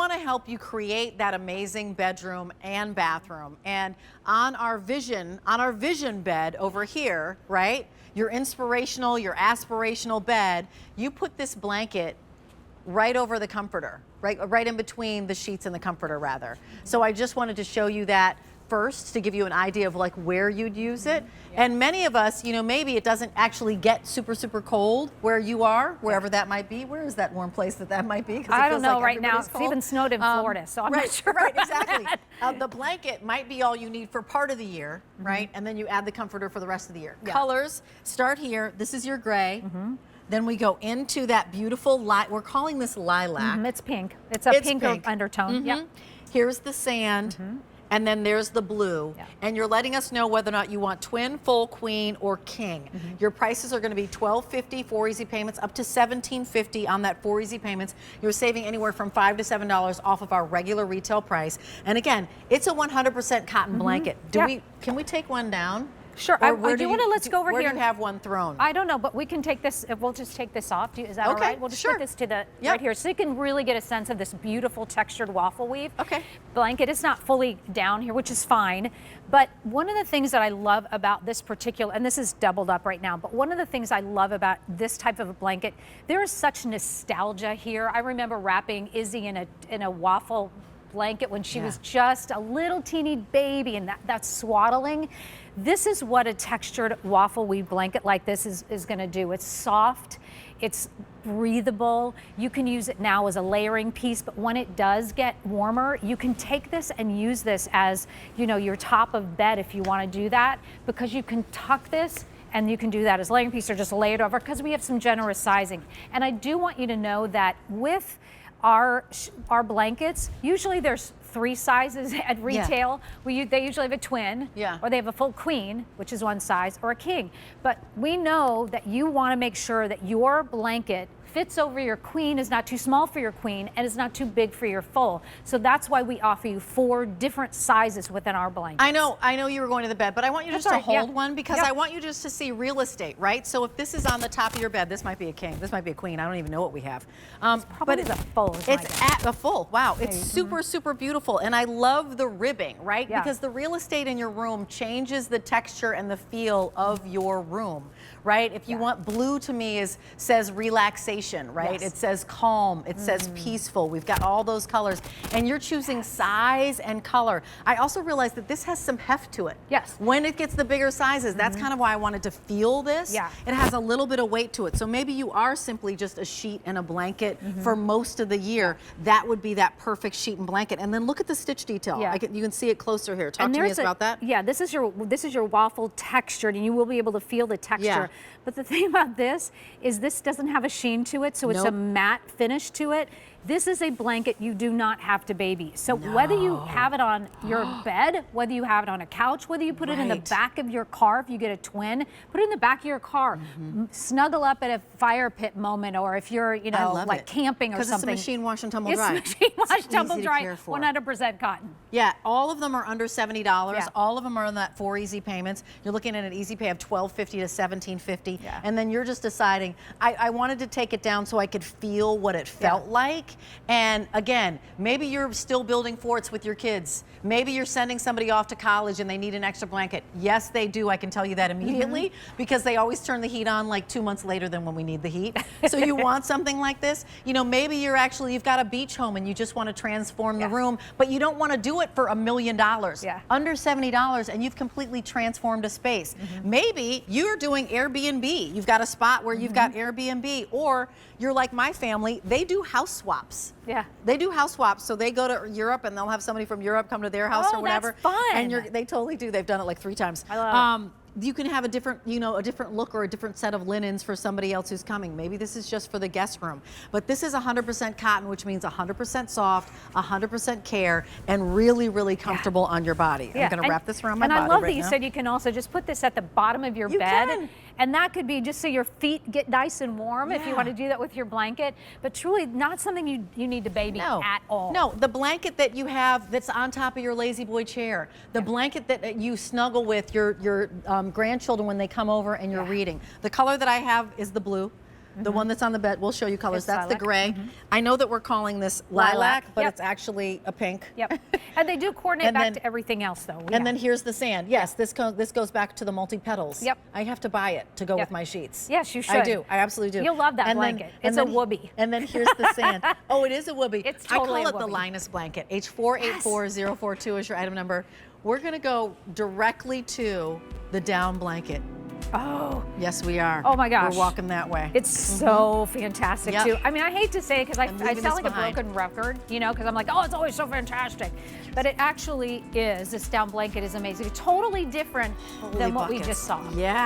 want to help you create that amazing bedroom and bathroom. And on our vision bed over here, right? Your inspirational, your aspirational bed, you put this blanket right over the comforter, right in between the sheets and the comforter rather. So I just wanted to show you that first to give you an idea of like where you'd use it. And many of us, you know, maybe it doesn't actually get super, super cold where you are, wherever that might be. Where is that warm place that might be? I don't know right now. It's even snowed in Florida, so I'm not sure. Right, exactly. The blanket might be all you need for part of the year, right? And then you add the comforter for the rest of the year. Colors, start here. This is your gray. Then we go into that beautiful light. We're calling this lilac. It's pink. It's a pink undertone. Yep. Here's the sand. And then there's the blue. And you're letting us know whether or not you want twin, full, queen, or king. Your prices are going to be $12.50 4 easy payments, up to $17.50 on that 4 easy payments. You're saving anywhere from $5 to $7 off of our regular retail price. And again, it's a 100% cotton blanket. Can we take one down? Sure. I do want to let's go over here. Where do you have one thrown? I don't know, but we can take this. We'll just take this off. Is that all right? We'll just put this to the right here, so you can really get a sense of this beautiful textured waffle weave. Blanket. It's not fully down here, which is fine. But one of the things that I love about this particular, and this is doubled up right now, but one of the things I love about this type of a blanket, there is such nostalgia here. I remember wrapping Izzy in a waffle blanket when she was just a little teeny baby, and that swaddling. This is what a textured waffle weave blanket like this is going to do. It's soft, it's breathable. You can use it now as a layering piece, but when it does get warmer, you can take this and use this as, you know, your top of bed if you want to do that, because you can tuck this and you can do that as a layering piece or just lay it over, because we have some generous sizing. And I do want you to know that with our blankets, usually there's 3 sizes at retail. They usually have a twin, or they have a full queen, which is one size, or a king. But we know that you want to make sure that your blanket fits over your queen, is not too small for your queen, and is not too big for your full. So that's why we offer you 4 different sizes within our blankets. I know you were going to the bed, but I want you just to hold one, because I want you just to see real estate, right? So if this is on the top of your bed, this might be a king, this might be a queen, I don't even know what we have. But it's a full. It's at a full. Wow, it's super, super beautiful. And I love the ribbing, right? Because the real estate in your room changes the texture and the feel of your room, right? If you want blue, to me says relaxation, right? It says calm, it says peaceful. We've got all those colors, and you're choosing size and color. I also realized that this has some heft to it. When it gets the bigger sizes, that's kind of why I wanted to feel this. It has a little bit of weight to it. So maybe you are simply just a sheet and a blanket for most of the year. That would be that perfect sheet and blanket. And then look at the stitch detail. You can see it closer here. Talk to me about that. This is your waffle textured, and you will be able to feel the texture. But the thing about this is this doesn't have a sheen to it, so it's a matte finish to it. This is a blanket you do not have to baby. So whether you have it on your bed, whether you have it on a couch, whether you put it in the back of your car, if you get a twin, put it in the back of your car. Snuggle up at a fire pit moment, or if you're, you know, like camping or something. Because it's a machine wash and tumble dry. It's machine wash, tumble dry, 100% cotton. Yeah, all of them are under $70. All of them are on that 4 easy payments. You're looking at an easy pay of $12.50 to $17.50. And then you're just deciding, I wanted to take it down so I could feel what it felt like. And again, maybe you're still building forts with your kids. Maybe you're sending somebody off to college and they need an extra blanket. Yes, they do. I can tell you that immediately, because they always turn the heat on like 2 months later than when we need the heat. So you want something like this. You know, maybe you've got a beach home and you just want to transform the room, but you don't want to do it for $1 million. Under $70, and you've completely transformed a space. Maybe you're doing Airbnb. You've got a spot where you've got Airbnb, or you're like my family, they do house swaps. They do house swaps. So they go to Europe and they'll have somebody from Europe come to their house or whatever. That's fun. And they totally do. They've done it like 3 times. I love it. You can have a different, a different look or a different set of linens for somebody else who's coming. Maybe this is just for the guest room. But this is 100% cotton, which means 100% soft, 100% care, and really, really comfortable on your body. I'm going to wrap this around my body. And I love that you said you can also just put this at the bottom of your bed. And that could be just so your feet get nice and warm if you want to do that with your blanket. But truly not something you need to baby at all. No, the blanket that you have that's on top of your lazy boy chair, the blanket that you snuggle with your grandchildren when they come over and you're reading. The color that I have is the blue. The one that's on the bed, we'll show you colors. It's That's lilac. the gray. I know that we're calling this lilac, but it's actually a pink. Yep. And they do coordinate back to everything else, though. And then here's the sand. Yes, this goes back to the multi-petals. Yep. I have to buy it to go with my sheets. Yes, you should. I do. I absolutely do. You'll love that blanket. It's a whoopee. And then here's the sand. Oh, it is a whoopee. It's totally I call a it the whoopee. Linus blanket. H484042 is your item number. We're going to go directly to the down blanket. Oh. Yes, we are. Oh my gosh. We're walking that way. It's so fantastic too. I mean, I hate to say it because I sound like a broken record, you know, because I'm like, oh, it's always so fantastic. But it actually is. This down blanket is amazing. Totally different than what we just saw. Yeah.